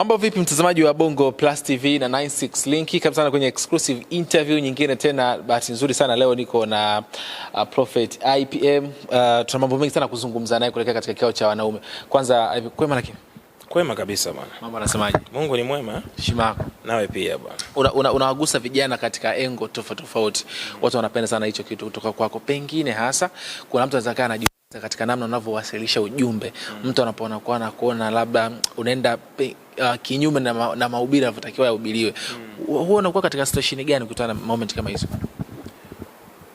Mambo vipi mtazamaji wa Bongo Plus TV na 96 Linki, kabisa sana kwenye exclusive interview nyingine tena. Bahati nzuri sana leo niko na Prophet IPM. Tuna mambo mengi sana kuzungumza naye kuelekea katika kikao cha wanaume. Kwanza kwema lakini? Kwema kabisa bwana. Mambo anasemaje? Mungu ni mwema. Heshima yako. Nawe pia bwana. Unawagusa vijana katika engo tofauti tofauti. Watu wanapenda sana hicho kitu kutoka kwako. Pengine hasa kuna mtu anaweza kana katika namna unavyowasilisha ujumbe. Mtu anapoona kuona labda unaenda kinyume na mahubiri yanavyotakiwa yahubiriwe. Huwa unakuwa katika situation gani kutana na moment kama hizo?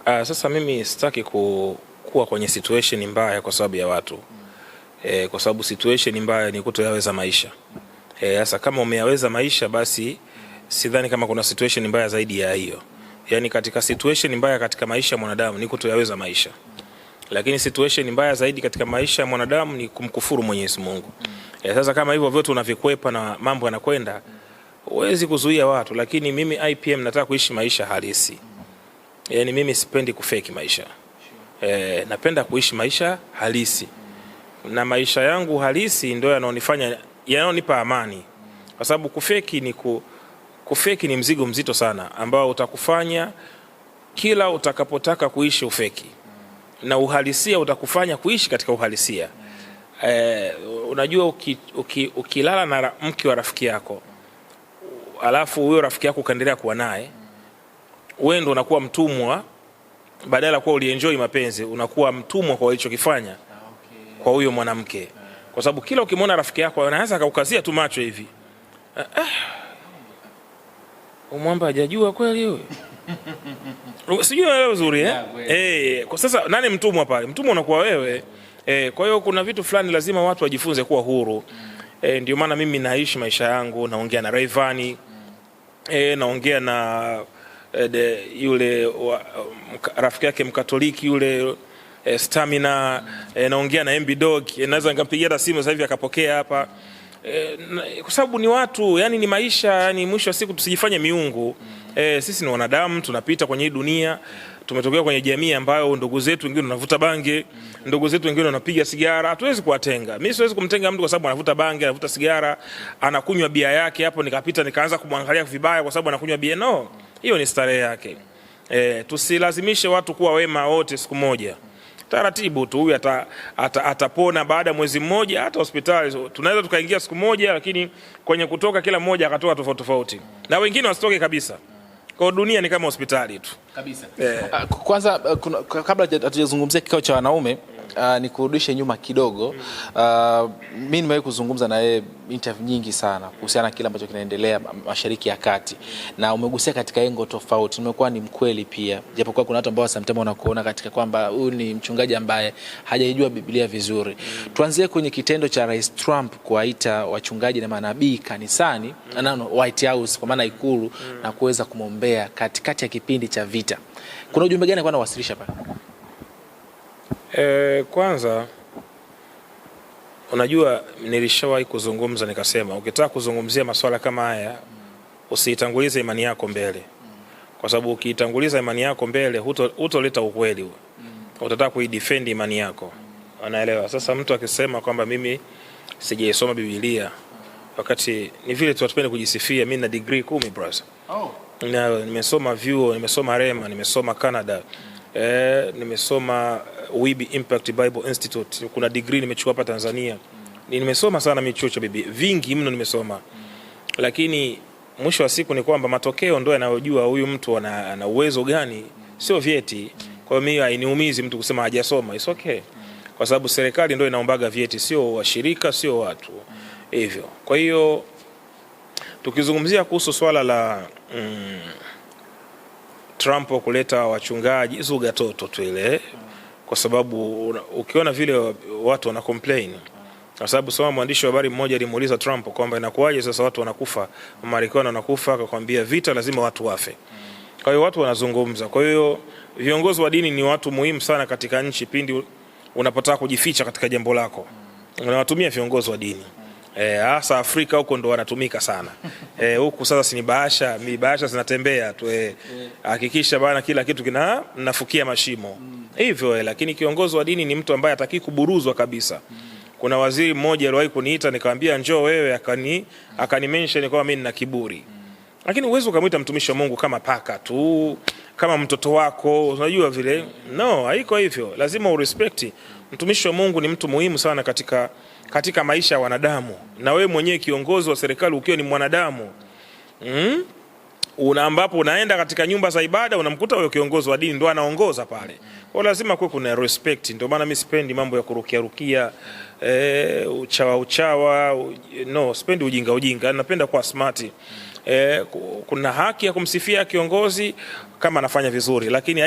Sasa mimi sitaki kuwa kwenye situation mbaya kwa sababu ya watu. Kwa sababu situation mbaya ni kutoyaweza maisha. Sasa kama umeyaweza maisha, basi sidhani kama kuna situation mbaya zaidi ya hiyo. Yaani katika situation mbaya katika maisha ya mwanadamu ni kutoyaweza maisha. Lakini situation mbaya zaidi katika maisha ya mwanadamu ni kumkufuru Mwenyezi Mungu. Sasa kama hivyo vyote unavikwepa na mambo yanakwenda, huwezi kuzuia watu. Lakini mimi IPM nataka kuishi maisha halisi. Yaani mimi sipendi kufeki maisha. Napenda kuishi maisha halisi. Na maisha yangu halisi ndio yanayonipa amani. Kwa sababu kufeki ni mzigo mzito sana ambao utakufanya kila utakapotaka kuishi ufeki. Na uhalisia utakufanya kuishi katika uhalisia. Unajua ukilala na mke wa rafiki yako, alafu huyo rafiki yako ukaendelea kuwa naye, wewe ndio unakuwa mtumwa, badala kuwa ulienjoy mapenzi, unakuwa mtumwa kwa ulichokifanya kwa huyo mwanamke. Kwa sababu kila ukimwona rafiki yako anaanza akaukazia tu macho hivi. Umwamba hajajua kweli huyo. Sijui leo uzuri kwa sasa nani mtumwa pale? Mtumwa unakuwa wewe. Kwa hiyo kuna vitu fulani lazima watu wajifunze kuwa huru. Ndio maana mimi naishi maisha yangu, naongea na Rayvanny, naongea na yule rafiki yake Mkatoliki yule Stamina, naongea na MB Dog, naweza nikampigia hata simu sasa hivi akapokea hapa. Kwa sababu ni watu, yani ni maisha, yani mwisho wa siku tusijifanye miungu. Sisi ni wanadamu, tunapita kwenye hii dunia, tumetokea kwenye jamii ambayo ndugu zetu wengine wanavuta bange, ndugu zetu wengine wanapiga sigara. Hatuwezi kuwatenga. Mimi siwezi kumtenga mtu kwa sababu anavuta bange, anavuta sigara, anakunywa bia yake, hapo nikapita nikaanza kumwangalia vibaya kwa sababu anakunywa bia. No, hiyo ni starehe yake. Tusilazimishe watu kuwa wema wote siku moja. Taratibu tu, huyu atapona baada mwezi mmoja, hata hospitali tunaweza tukaingia siku moja, lakini kwenye kutoka kila mmoja akatoa tofauti tofauti, na wengine wasitoke kabisa. Kwa dunia ni kama hospitali tu kabisa. Kwanza kabla hatujazungumzia kikao cha wanaume, nikurudishe nyuma kidogo. Mimi nimewahi kuzungumza na yeye interview nyingi sana kuhusiana na kile ambacho kinaendelea Mashariki ya Kati, na umegusia katika engo tofauti. Nimekuwa ni mkweli pia, japokuwa kuna watu ambao sometimes wanakuona katika kwamba huyu ni mchungaji ambaye hajaijua Biblia vizuri. Tuanzie kwenye kitendo cha Rais Trump kuwaita wachungaji na manabii kanisani, White House kwa maana Ikulu, na kuweza kumwombea katikati ya kipindi cha vita. Kuna ujumbe gani kwa anawasilisha pale? Kwanza unajua nilishawahi kuzungumza nikasema ukitaka kuzungumzia masuala kama haya usiitangulize imani yako mbele. Kwa sababu ukiitanguliza imani yako mbele hutoleta ukweli. Utataka kuidefend imani yako. Unaelewa? Sasa mtu akisema kwamba mimi sijaisoma Biblia, wakati ni vile tu tupende kujisifia, mimi na degree 10 brother. Nimesoma vyuo, nimesoma Rema, nimesoma Canada. Nimesoma Wibi Impact Bible Institute, kuna degree nimechukua hapa Tanzania. Nimesoma sana michuo cha Biblia, vingi mno nimesoma. Lakini mwisho wa siku ni kwamba matokeo ndio yanayojua huyu mtu ana uwezo gani, sio vyeti. Kwa hiyo mimi hainiumizi mtu kusema hajasoma, it's okay. Kwa sababu serikali ndio inaombaga vyeti, sio washirika, sio watu. Hivyo. Kwa hiyo tukizungumzia kuhusu swala la Trump kuleta wachungaji zuga toto tu ile, kwa sababu ukiona vile watu wana complain. Kwa sababu soma mwandishi wa habari mmoja alimuuliza Trump kwamba inakuwaje sasa watu wanakufa, Marekani wanakufa, akakwambia vita lazima watu wafe. Kwa hiyo watu wanazungumza. Kwa hiyo viongozi wa dini ni watu muhimu sana katika nchi pindi unapotaka kujificha katika jambo lako. Unawatumia viongozi wa dini. Hasa Afrika huko ndo wanatumika sana. Huku sasa si bahasha zinatembea tu. Hakikisha bana kila kitu nafukia mashimo. Hivyo lakini kiongozi wa dini ni mtu ambaye hataki kuburuzwa kabisa. Kuna waziri mmoja aliwahi kuniita, nikamwambia njoo wewe, akani mention kwa mimi nina kiburi. Lakini uwezo kumuita mtumishi wa Mungu kama paka tu, kama mtoto wako, unajua vile. No, haiko hivyo. Lazima urespect. Mtumishi wa Mungu ni mtu muhimu sana katika maisha ya wanadamu. Na wewe mwenyewe kiongozi wa serikali ukiwa ni mwanadamu, ambapo unaenda katika nyumba za ibada unamkuta huyo kiongozi wa dini ndo anaongoza pale. Kwa lazima kuwe kuna respect. Ndio maana mimi sipendi mambo ya kurukia uchawa. No, sipendi ujinga. Napenda kuwa smart. Kuna haki ya kumsifia kiongozi kama anafanya vizuri, lakini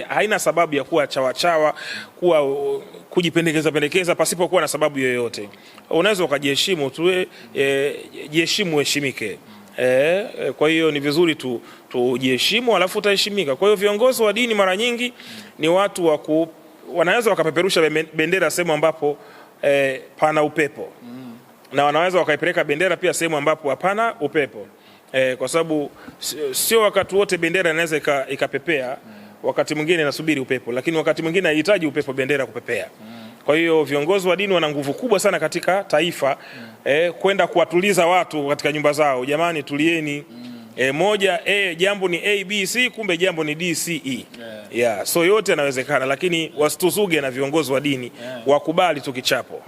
haina sababu ya kuwa chawa, kuwa kujipendekeza pasipo kuwa na sababu yoyote. Unaweza ukajiheshimu tu, jiheshimu uheshimike. Kwa hiyo ni vizuri tujiheshimu alafu utaheshimika. Kwa hiyo viongozi wa dini mara nyingi ni watu wanaweza wakapeperusha bendera sehemu ambapo pana upepo. Na wanaweza wakaipeleka bendera pia sehemu ambapo hapana upepo. Kwa sababu sio wakati wote bendera inaweza ikapepea, wakati mwingine inasubiri upepo, lakini wakati mwingine haihitaji upepo bendera kupepea. Kwa hiyo viongozi wa dini wana nguvu kubwa sana katika taifa, kwenda kuwatuliza watu katika nyumba zao. Jamani tulieni, jambo ni ABC, kumbe jambo ni DCE. So yote yanawezekana, lakini wasituzuge na viongozi wa dini, wakubali tukichapo.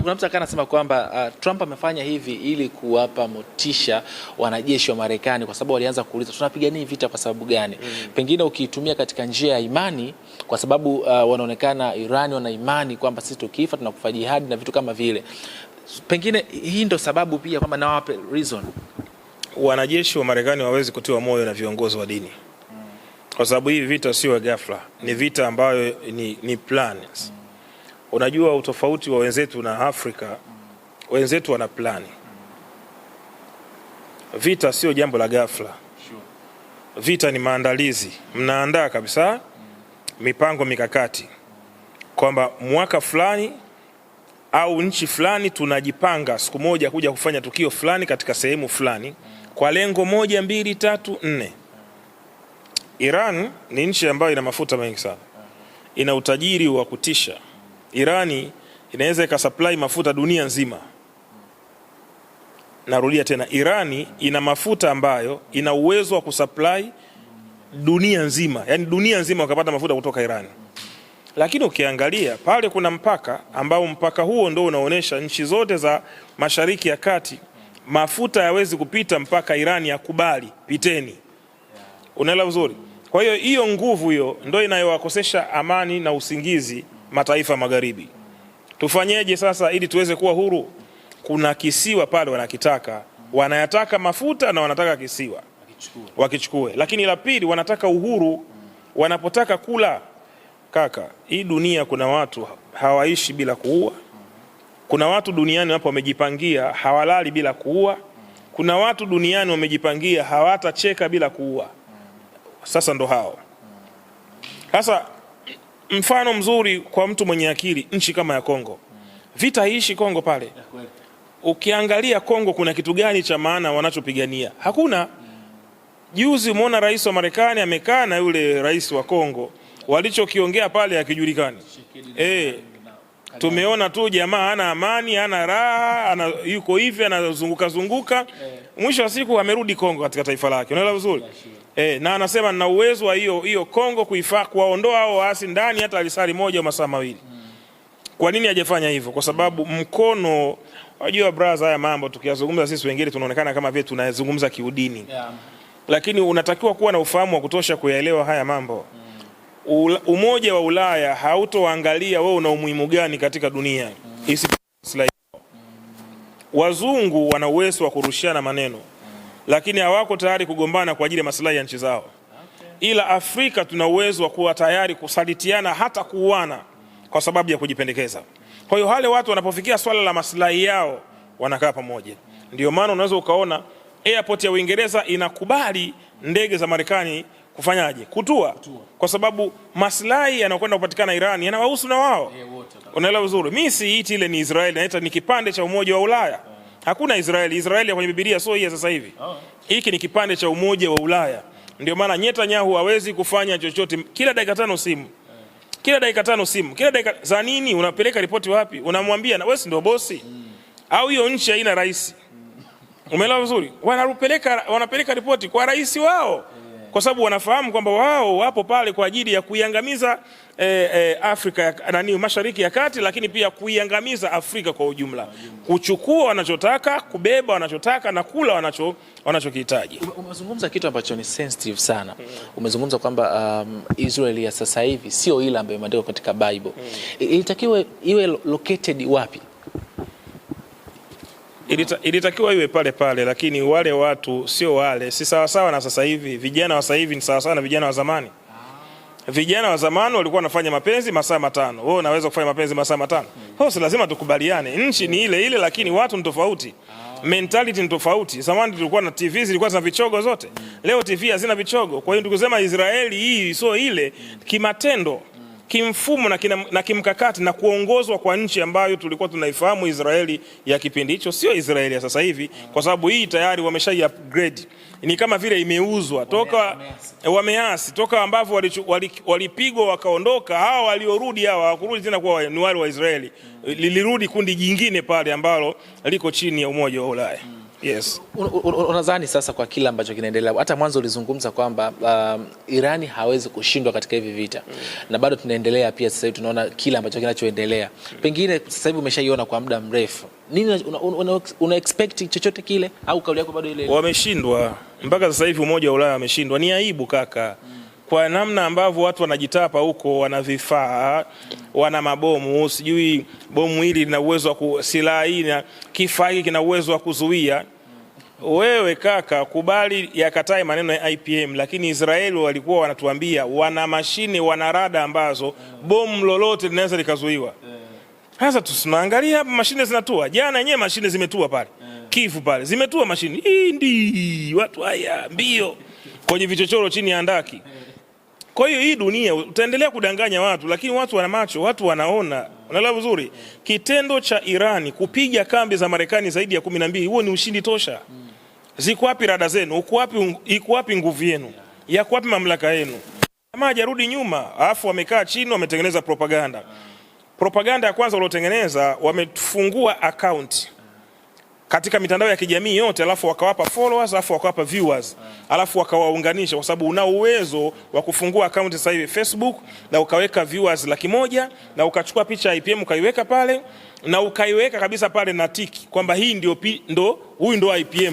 Kuna mtu anasema kwamba Trump amefanya hivi ili kuwapa motisha wanajeshi wa Marekani, kwa sababu walianza kuuliza tunapigania vita kwa sababu gani? Pengine ukiitumia katika njia ya imani, kwa sababu wanaonekana Iran wana imani kwamba sisi tukifa tunakufa jihad na vitu kama vile. Pengine hii ndo sababu pia kwamba nawape reason. Wanajeshi wa Marekani hawawezi kutiwa moyo na viongozi wa dini. Kwa sababu hii vita sio ghafla, ni vita ambayo ni plans. Unajua utofauti wa wenzetu na Afrika, wenzetu wana plani. Vita sio jambo la ghafla. Vita ni maandalizi. Mnaandaa kabisa mipango mikakati kwamba mwaka fulani au nchi fulani tunajipanga siku moja kuja kufanya tukio fulani katika sehemu fulani kwa lengo 1, 2, 3, 4. Iran ni nchi ambayo ina mafuta mengi sana. Ina utajiri wa kutisha. Irani inaweza ikasupply mafuta dunia nzima. Narudia tena, Irani ina mafuta ambayo ina uwezo wa kusupply dunia nzima. Yaani dunia nzima wakapata mafuta kutoka Irani. Lakini ukiangalia pale kuna mpaka ambao mpaka huo ndio unaonesha nchi zote za Mashariki ya Kati mafuta hayawezi kupita mpaka Irani yakubali piteni. Unaelewa vizuri? Kwa hiyo hiyo nguvu hiyo ndio inayowakosesha amani na usingizi mataifa magharibi. Tufanyeje sasa ili tuweze kuwa huru? Kuna kisiwa pale wanakitaka, wanayataka mafuta na wanataka kisiwa wakichukue. Lakini la pili wanataka uhuru, wanapotaka kula. Kaka, hii dunia kuna watu hawaishi bila kuua. Kuna watu duniani hapo wamejipangia hawalali bila kuua. Kuna watu duniani wamejipangia hawatacheka bila kuua. Sasa ndo hao. Sasa mfano mzuri kwa mtu mwenye akili, nchi kama ya Kongo. Vita haiishi Kongo pale. Ukiangalia Kongo kuna kitu gani cha maana wanachopigania? Hakuna. Juzi umeona rais wa Marekani amekaa na yule rais wa Kongo. Walichokiongea pale hakijulikani. Tumeona tu jamaa hana amani, hana raha, yuko hivi anazunguka. Mwisho wa siku amerudi Kongo katika taifa lake. Unaelewa vizuri? Na anasema na uwezo wa hiyo Kongo kuwaondoa hao waasi ndani hata alisali moja au masaa mawili. Kwa nini hajafanya hivyo? Kwa sababu mkono, unajua brother, haya mambo tukiyazungumza sisi wengine tunaonekana kama vile tunazungumza kiudini. Lakini unatakiwa kuwa na ufahamu wa kutosha kuyaelewa haya mambo. Umoja wa Ulaya hautoangalia wewe una umuhimu gani katika dunia. Wazungu wana uwezo wa kurushiana maneno, lakini hawako tayari kugombana kwa ajili ya maslahi ya nchi zao. Ila Afrika tuna uwezo wa kuwa tayari kusalitiana hata kuuana kwa sababu ya kujipendekeza. Kwa hiyo wale watu wanapofikia swala la maslahi yao wanakaa pamoja. Ndio maana unaweza ukaona airport ya Uingereza inakubali ndege za Marekani kufanyaje? Kutua. Kwa sababu maslahi yanakwenda kupatikana Iran yanawahusu na wao. Unaelewa vizuri? Mimi siiti ile ni Israeli, naita ni kipande cha umoja wa Ulaya. Hakuna Israeli ya kwenye Biblia sio hii sasa hivi. Hiki ni kipande cha umoja wa Ulaya. Ndio maana Netanyahu hawezi kufanya chochote. Kila dakika 5 simu. kila dakika 5 simu, kila dakika za nini? Unapeleka ripoti wapi? Unamwambia na wewe ndio bosi au hiyo nchi haina rais? Umeelewa vizuri? Wanapeleka ripoti kwa rais wao, kwa sababu wanafahamu kwamba wao wapo pale kwa ajili ya kuiangamiza Afrika Mashariki ya Kati, lakini pia kuiangamiza Afrika kwa ujumla, kuchukua wanachotaka, kubeba wanachotaka na kula wanachokihitaji. Umezungumza kitu ambacho ni sensitive sana. Umezungumza kwamba Israeli ya sasa hivi sio ile ambayo imeandikwa katika Bible. Ilitakiwa iwe located wapi? Ilitakiwa iwe pale pale, lakini wale watu sio wale, si sawa sawa na sasa hivi. Vijana wa sasa hivi ni sawa sawa na vijana wa zamani. Vijana wa zamani walikuwa wanafanya mapenzi masaa 5. Wewe unaweza kufanya mapenzi masaa 5? Si lazima tukubaliane. Nchi ni ile ile, lakini watu ni tofauti. Mentality ni tofauti. Zamani tulikuwa na TV zilikuwa zina vichogo zote. Leo TV hazina vichogo. Kwa hiyo tukisema Israeli hii sio ile kimatendo, kimfumo na kimkakati na kuongozwa kwa nchi ambayo tulikuwa tunaifahamu Israeli ya kipindi hicho, sio Israeli ya sasa hivi, kwa sababu hii tayari wameshai upgrade. Ni kama vile imeuzwa toka wameasi toka ambavyo walipigwa wakaondoka. Hawa waliorudi hawa hawakurudi tena kwa ni wale wa Israeli, lilirudi kundi jingine pale ambalo liko chini ya Umoja wa Ulaya. Yes. Unadhani sasa kwa kila ambacho kinaendelea, hata mwanzo ulizungumza kwamba Irani hawezi kushindwa katika hivi vita, na bado tunaendelea pia sasa hivi tunaona kila ambacho kinachoendelea. Pengine sasa hivi umeshaiona kwa muda mrefu. Nini una expect chochote kile, au kauli yako bado ile? Wameshindwa. Mpaka sasa hivi Umoja wa Ulaya wameshindwa. Ni aibu kaka. Kwa namna ambavyo watu wanajitapa huko, wana vifaa, wana mabomu, sijui bomu hili lina uwezo wa silaha hii na kifaa hiki kina uwezo wa kuzuia. Wewe kaka, kubali yakatae maneno ya IPM, lakini Israeli walikuwa wanatuambia wana mashine, wana rada ambazo bomu lolote linaweza likazuiwa. Sasa tunaangalia hapa mashine zinatua. Jana yenyewe mashine zimetua pale. Kivu pale. Zimetua mashine. Hindi watu haya mbio kwenye vichochoro chini ya andaki. Kwa hiyo hii dunia utaendelea kudanganya watu, lakini watu wana macho, watu wanaona. Unaelewa vizuri? Kitendo cha Irani kupiga kambi za Marekani zaidi ya 12, huo ni ushindi tosha. Ziko wapi rada zenu? Iko wapi nguvu yenu? Yako wapi mamlaka yenu? Kama hajarudi nyuma, alafu wamekaa chini wametengeneza propaganda. Propaganda ya kwanza waliotengeneza, wamefungua account katika mitandao ya kijamii yote, alafu wakawapa followers, alafu wakawapa viewers, alafu wakawaunganisha, kwa sababu una uwezo wa kufungua account sasa hivi Facebook na ukaweka viewers 100,000 na ukachukua picha ya IPM ukaiweka pale na ukaiweka kabisa pale na tiki kwamba hii huyu ndio IPM.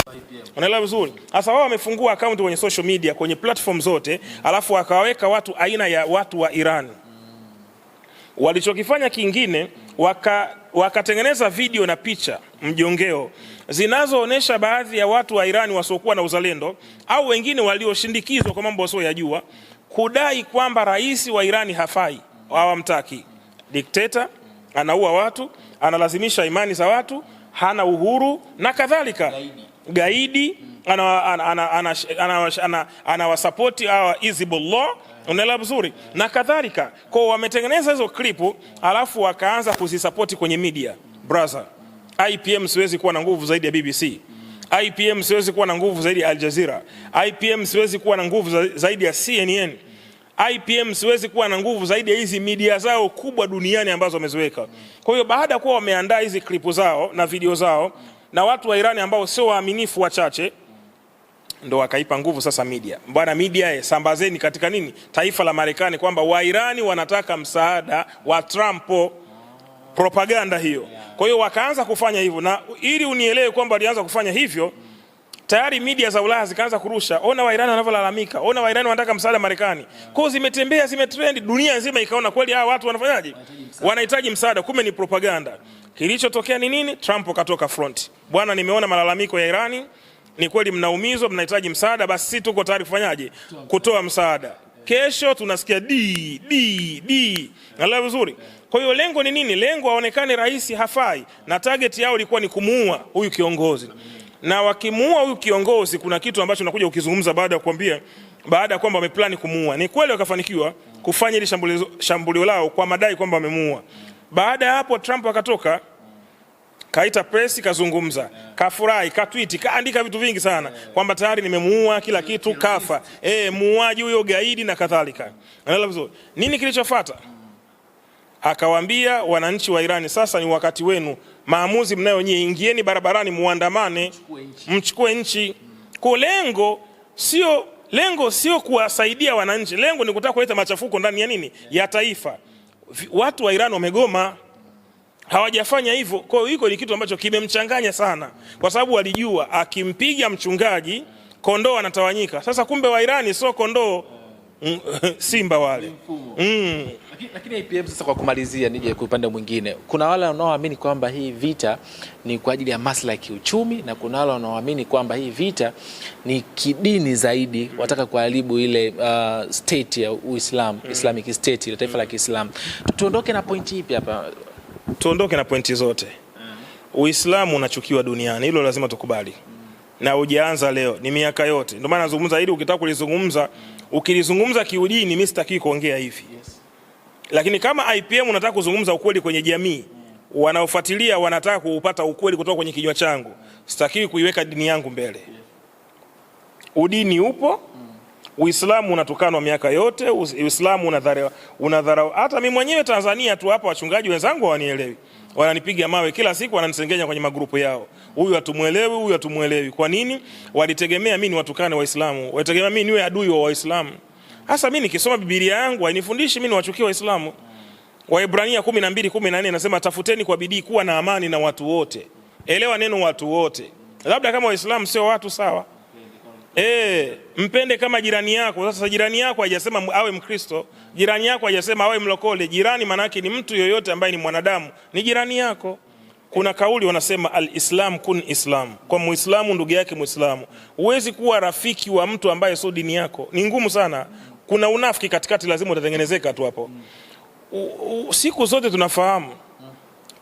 Unaelewa vizuri? Sasa wao wamefungua account kwenye social media, kwenye platform zote, alafu wakaweka watu aina ya watu wa Iran. Walichokifanya kingine, wakatengeneza video na picha mjongeo zinazoonesha baadhi ya watu wa Irani wasiokuwa na uzalendo au wengine walioshindikizwa kwa mambo wasio yajua, kudai kwamba rais wa Irani hafai, hawamtaki. Dikteta, anaua watu, analazimisha imani za watu, hana uhuru na kadhalika. Gaidi, anawasapoti hawa Hezbollah, unaelewa vizuri, na kadhalika. Kwa wametengeneza hizo klipu, alafu wakaanza kuzisapoti kwenye media. Brother, IPM siwezi kuwa na nguvu zaidi ya BBC. IPM siwezi kuwa na nguvu zaidi ya Al Jazeera. IPM siwezi kuwa na nguvu zaidi ya CNN. IPM siwezi kuwa na nguvu zaidi ya hizi media zao kubwa duniani ambazo wameziweka. Kwa hiyo baada ya kuwa wameandaa hizi klipu zao na video zao na watu wa Irani ambao sio waaminifu wachache, ndo wakaipa nguvu sasa media. Bwana media, sambazeni katika nini? Taifa la Marekani kwamba wa Irani wanataka msaada wa Trump, propaganda hiyo. Kwa hiyo wakaanza kufanya hivyo, na ili unielewe kwamba walianza kufanya hivyo, tayari media za Ulaya zikaanza kurusha, ona wa Irani wanavyolalamika, ona wa Irani wanataka msaada Marekani. Kwa hiyo zimetembea, zimetrend, dunia nzima ikaona kweli hawa watu wanafanyaje? Wanahitaji msaada, kumbe ni propaganda. Kilichotokea ni nini? Trump katoka front. Bwana, nimeona malalamiko ya Irani, ni kweli mnaumizwa, mnahitaji msaada, basi sisi tuko tayari kufanyaje? Kutoa msaada. Kesho tunasikia Naelewa vizuri. Kwa hiyo lengo ni nini? Lengo aonekane rais hafai, na target yao ilikuwa ni kumuua huyu kiongozi. Na wakimuua huyu kiongozi, kuna kitu ambacho nakuja ukizungumza baada ya kwamba wameplani kumuua. Ni kweli wakafanikiwa kufanya ile shambulio lao kwa madai kwamba wamemuua. Baada ya hapo Trump akatoka, kaita press, kazungumza, kafurahi, katweet, kaandika vitu vingi sana kwamba tayari nimemuua, kila kitu kafa. Muuaji huyo, gaidi na kadhalika. Unaelewa vizuri? Nini kilichofuata? akawaambia wananchi wa Irani, sasa ni wakati wenu, maamuzi mnayo nyinyi, ingieni barabarani muandamane, mchukue nchi. Kwa lengo sio kuwasaidia wananchi, lengo ni kutaka kuleta machafuko ndani ya nini, ya taifa. Watu wa Iran wamegoma, hawajafanya hivyo. Kwa hiyo hiko ni kitu ambacho kimemchanganya sana, kwa sababu walijua akimpiga mchungaji kondoo anatawanyika. Sasa kumbe wa Irani sio kondoo, simba wale. Lakini IPM sasa, kwa kumalizia, nije kwa upande mwingine, kuna wale wanaoamini kwamba hii vita ni kwa ajili ya maslahi ya kiuchumi, na kuna wale wanaoamini kwamba hii vita ni kidini zaidi, wataka kuharibu ile state ya Uislamu, Islamic State, ile taifa la Kiislamu. Tuondoke na pointi ipi hapa? Tuondoke na pointi zote. Uislamu unachukiwa duniani, hilo lazima tukubali. Na hujaanza leo, ni miaka yote. Ndio maana nazungumza hili, ukitaka kulizungumza, ukilizungumza kiudini, mimi sitaki kuongea hivi. Lakini kama IPM unataka kuzungumza ukweli kwenye jamii, wanaofuatilia wanataka kupata ukweli kutoka kwenye kinywa changu, sitaki kuiweka dini yangu mbele. Udini upo, Uislamu unatukanwa miaka yote, Uislamu unadharau. Hata mimi mwenyewe Tanzania tu hapa, wachungaji wenzangu hawanielewi. Wananipiga mawe kila siku, wananisengenya kwenye magrupu yao. Huyu hatumuelewi, huyu hatumuelewi. Kwa nini? Walitegemea mimi niwatukane Waislamu. Walitegemea mimi niwe adui wa Waislamu. Hasa mimi nikisoma Biblia yangu hainifundishi mimi niwachukie Waislamu. Waebrania 12:14 nasema tafuteni kwa bidii kuwa na amani na watu wote. Elewa neno watu wote. Labda kama Waislamu sio watu sawa. Mpende kama jirani yako. Sasa jirani yako hajasema awe Mkristo, jirani yako hajasema awe mlokole. Jirani manake ni mtu yoyote ambaye ni mwanadamu, ni jirani yako. Kuna kauli wanasema al-Islam kun Islam, kwa Muislamu ndugu yake Muislamu. Huwezi kuwa rafiki wa mtu ambaye sio dini yako, ni ngumu sana. Kuna unafiki katikati, lazima utatengenezeka tu hapo. Siku zote tunafahamu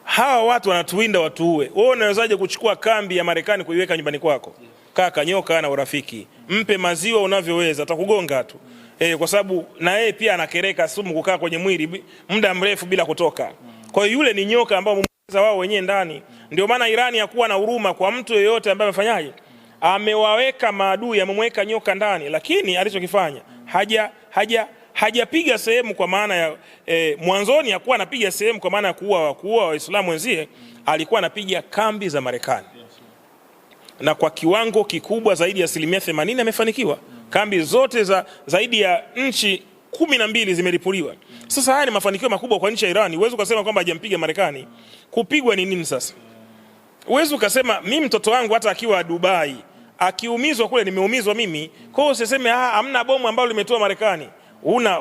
hawa watu wanatuwinda watuue. Wewe unawezaje kuchukua kambi ya Marekani kuiweka nyumbani kwako? Kaka nyoka na urafiki, mpe maziwa unavyoweza, atakugonga tu. Kwa sababu na yeye pia anakereka sumu kukaa kwenye mwili muda mrefu bila kutoka. Kwa hiyo yule ni nyoka ambao mumeza wao wenyewe ndani. Ndio maana Irani hakuwa na huruma kwa mtu yeyote ambaye amefanyaje, amewaweka maadui, amemweka nyoka ndani. Lakini alichokifanya hajapiga sehemu kwa maana ya mwanzoni hakuwa anapiga sehemu kwa maana ya kuua Waislamu wenzie, alikuwa anapiga kambi za Marekani. Na kwa kiwango kikubwa zaidi ya 80% amefanikiwa. Kambi zote za zaidi ya nchi 12 zimeripuliwa. Sasa haya ni mafanikio makubwa kwa nchi ya Iran. Uwezo ukasema kwamba hajampiga Marekani. Kupigwa ni nini sasa? Uwezo ukasema mimi mtoto wangu hata akiwa Dubai, akiumizwa kule nimeumizwa mimi. Kwa hiyo usiseme hamna bomu ambalo limetoa Marekani.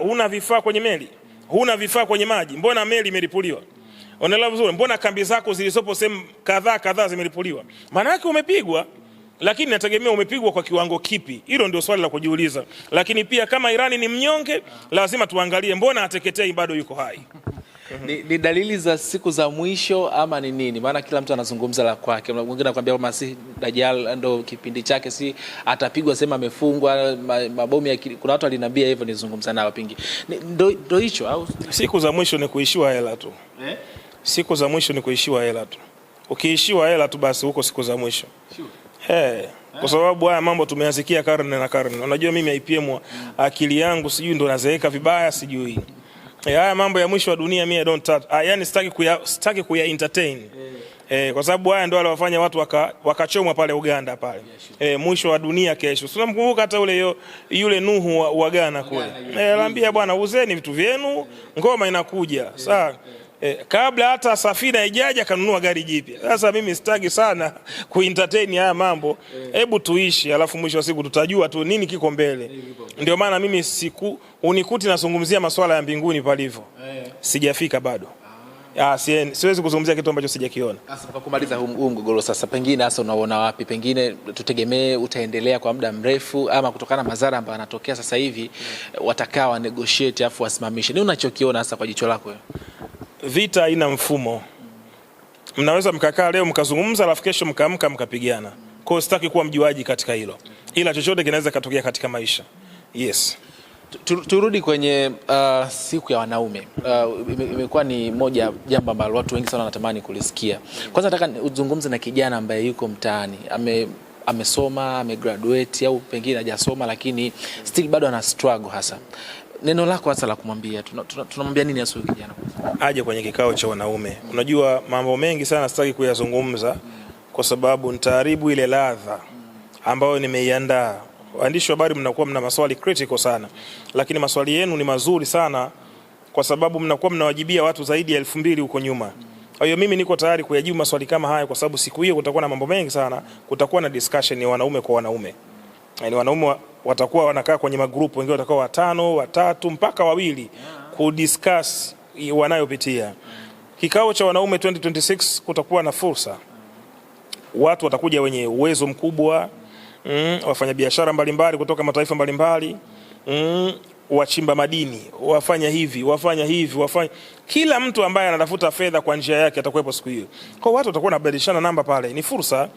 Una vifaa kwenye meli, huna vifaa kwenye maji, mbona meli imeripuliwa? Unaelewa vizuri, mbona kambi zako zilizopo sehemu kadhaa zimeripuliwa? Maana yake umepigwa. Lakini nategemea umepigwa kwa kiwango kipi? Hilo ndio swali la kujiuliza. Lakini pia kama Irani ni mnyonge, lazima tuangalie mbona ateketei bado yuko hai. Ni dalili za siku za mwisho ama ni nini? Maana kila mtu anazungumza la kwake. Mwingine anakuambia kama si Dajjal ndo kipindi chake, si atapigwa sema amefungwa mabomu ya kuna watu waliniambia hivyo, nizungumza nao pingi. Ndio hicho au siku za mwisho ni kuishiwa hela tu. Siku za mwisho ni kuishiwa hela tu. Ukiishiwa hela tu basi huko siku za mwisho. Kwa sababu haya mambo tumeyasikia karne na karne. Unajua mimi IPM akili yangu sijui ndo nazeeka vibaya sijui. Haya mambo ya mwisho wa dunia mimi don't touch. Yani sitaki kuya entertain. Kwa sababu haya ndo wale watu wakachomwa pale Uganda pale. Mwisho wa dunia kesho. Tunamkumbuka hata yule Nuhu wa Ghana kule. Anaambia bwana uzeni vitu vyenu, ngoma inakuja. Sawa. Kabla hata safina haijaja kanunua gari jipya. Sasa mimi sitaki sana kuentertain haya mambo. Hebu tuishi, alafu mwisho wa siku tutajua tu nini kiko mbele. Ndio maana mimi unikuti nazungumzia masuala ya mbinguni palivyo. Sijafika bado. Siwezi kuzungumzia kitu ambacho sijakiona. Sasa kwa kumaliza huu mgogoro sasa, pengine hasa unaona wapi? Pengine tutegemee utaendelea kwa muda mrefu, ama kutokana na madhara ambayo yanatokea sasa hivi watakaa wa negotiate afu wasimamishe? Nini unachokiona hasa kwa jicho lako wewe? Vita ina mfumo. Mnaweza mkakaa leo mkazungumza alafu kesho mkaamka mkapigana. Kwa hiyo sitaki kuwa mjuaji katika hilo. Ila chochote kinaweza katokea katika maisha. Yes. Turudi kwenye siku ya wanaume. Imekuwa ni moja jambo ambalo watu wengi sana wanatamani kulisikia. Kwanza nataka uzungumze na kijana ambaye yuko mtaani. Amesoma, amegraduate au pengine hajasoma lakini still bado ana struggle hasa. Neno lako hasa la kumwambia, tunamwambia nini hasa kijana? Aje kwenye kikao cha wanaume. Unajua mambo mengi sana sitaki kuyazungumza kwa sababu nitaharibu ile ladha ambayo nimeiandaa. Waandishi wa habari mnakuwa mna maswali critical sana, lakini maswali yenu ni mazuri sana kwa sababu mnakuwa mnawajibia watu zaidi ya 2000 huko nyuma. Kwa hiyo mimi niko tayari kuyajibu maswali kama haya kwa sababu siku hiyo kutakuwa na mambo mengi sana, kutakuwa na discussion ya wanaume kwa wanaume. Yaani wanaume watakuwa wanakaa kwenye magrupu, wengine watakuwa 5, 3 mpaka 2 kudiscuss wanayopitia. Kikao cha wanaume 2026 kutakuwa na fursa. Watu watakuja wenye uwezo mkubwa, wafanyabiashara mbalimbali kutoka mataifa mbalimbali, wachimba madini, wafanya hivi, kila mtu ambaye anatafuta fedha kwa njia yake atakuwepo siku hiyo. Kwa watu watakuwa wanabadilishana namba pale. Ni fursa.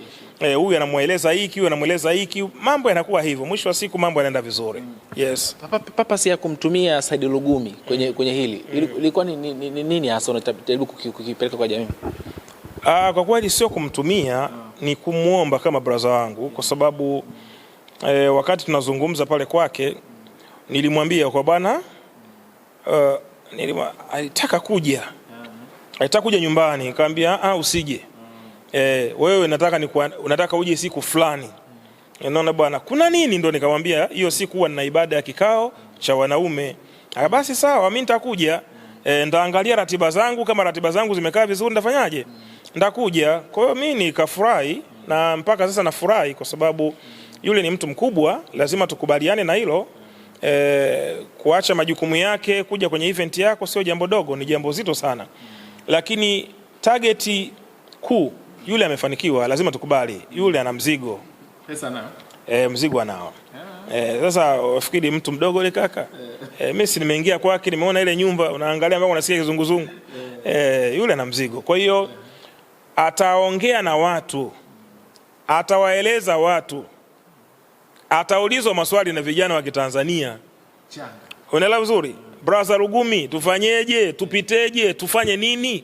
Huyu anamueleza hiki, huyu anamueleza hiki, mambo yanakuwa hivyo. Mwisho wa siku mambo yanaenda vizuri. Yes. Papa si ya kumtumia Said Lugumi kwenye hili. Ilikuwa ni nini hasa unajaribu kukipeleka kwa jamii? Kwa kweli sio kumtumia, ni kumuomba kama brother wangu kwa sababu wakati tunazungumza pale kwake nilimwambia kwa bwana alitaka kuja nyumbani, nikamwambia usije. Wewe unataka uje siku fulani. Unaona bwana, kuna nini? Ndio nikamwambia hiyo siku huwa nina ibada ya kikao cha wanaume. Basi sawa, mimi nitakuja. Nitaangalia ratiba zangu, kama ratiba zangu zimekaa vizuri nitafanyaje? Nitakuja. Kwa hiyo mimi nikafurahi na mpaka sasa nafurahi kwa sababu yule ni mtu mkubwa, lazima tukubaliane na hilo. Kuacha majukumu yake kuja kwenye event yako sio jambo dogo, ni jambo zito sana. Lakini target kuu, yule amefanikiwa, lazima tukubali. Yule ana mzigo. Pesa nao. Mzigo anao. Sasa wafikiri mtu mdogo ile kaka. Mimi si nimeingia kwake, nimeona ile nyumba, unaangalia mpaka unasikia kizunguzungu. Yule ana mzigo. Kwa hiyo ataongea na watu, atawaeleza watu, ataulizwa maswali na vijana wa Kitanzania. Unaelewa vizuri? Brother Lugumi, tufanyeje? Tupiteje? Tufanye nini?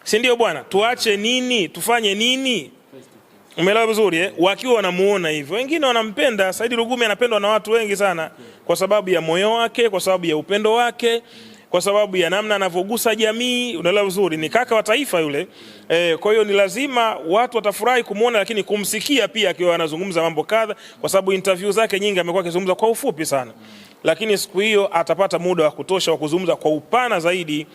Si ndio bwana? Tuache nini? Tufanye nini? Umeelewa vizuri Wakiwa wanamuona hivyo. Wengine wanampenda. Said Lugumi anapendwa na watu wengi sana kwa sababu ya moyo wake, kwa sababu ya upendo wake, kwa sababu ya namna anavyogusa jamii. Unaelewa vizuri? Ni kaka wa taifa yule. Kwa hiyo ni lazima watu watafurahi kumuona, lakini kumsikia pia akiwa anazungumza mambo kadha, kwa sababu interview zake nyingi amekuwa akizungumza kwa ufupi sana. Lakini siku hiyo atapata muda wa kutosha wa kuzungumza kwa upana zaidi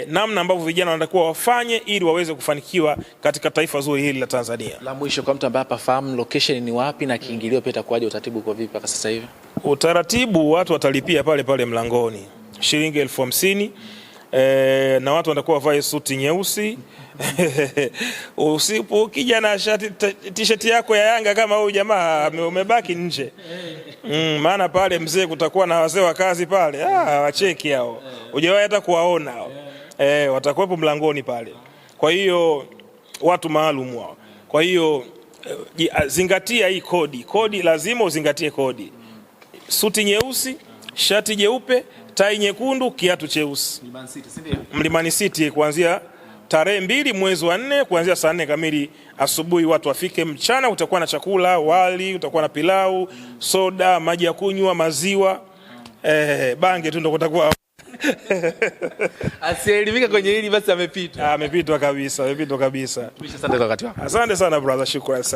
namna ambavyo vijana wanatakiwa wafanye ili waweze kufanikiwa katika taifa zuri hili la Tanzania. La mwisho, kwa mtu ambaye hapafahamu location ni wapi na kiingilio pia itakuwaje, utaratibu kwa vipi mpaka sasa hivi? Utaratibu, watu watalipia pale mlangoni shilingi 50,000 na watu watakuwa wavae suti nyeusi. Usipo ukija na t-shirt yako ya Yanga kama huyu jamaa umebaki nje. Maana pale mzee kutakuwa na wazee wa kazi pale. Wacheki hao. Hujawahi hata kuwaona hao. Watakuwepo mlangoni pale. Kwa hiyo watu maalum wao. Kwa hiyo zingatia hii kodi lazima uzingatie kodi. Suti nyeusi, shati jeupe, tai nyekundu, kiatu cheusi. Mlimani City kuanzia tarehe 2 mwezi wa 4 kuanzia saa 4 kamili asubuhi watu wafike. Mchana utakuwa na chakula, wali, utakuwa na pilau, soda, maji ya kunywa, maziwa. Bange tu ndio kutakuwa. Asielimika kwenye hili basi amepitwa. Amepitwa kabisa. Asante kwa wakati wako. Asante sana brother, shukrani sana.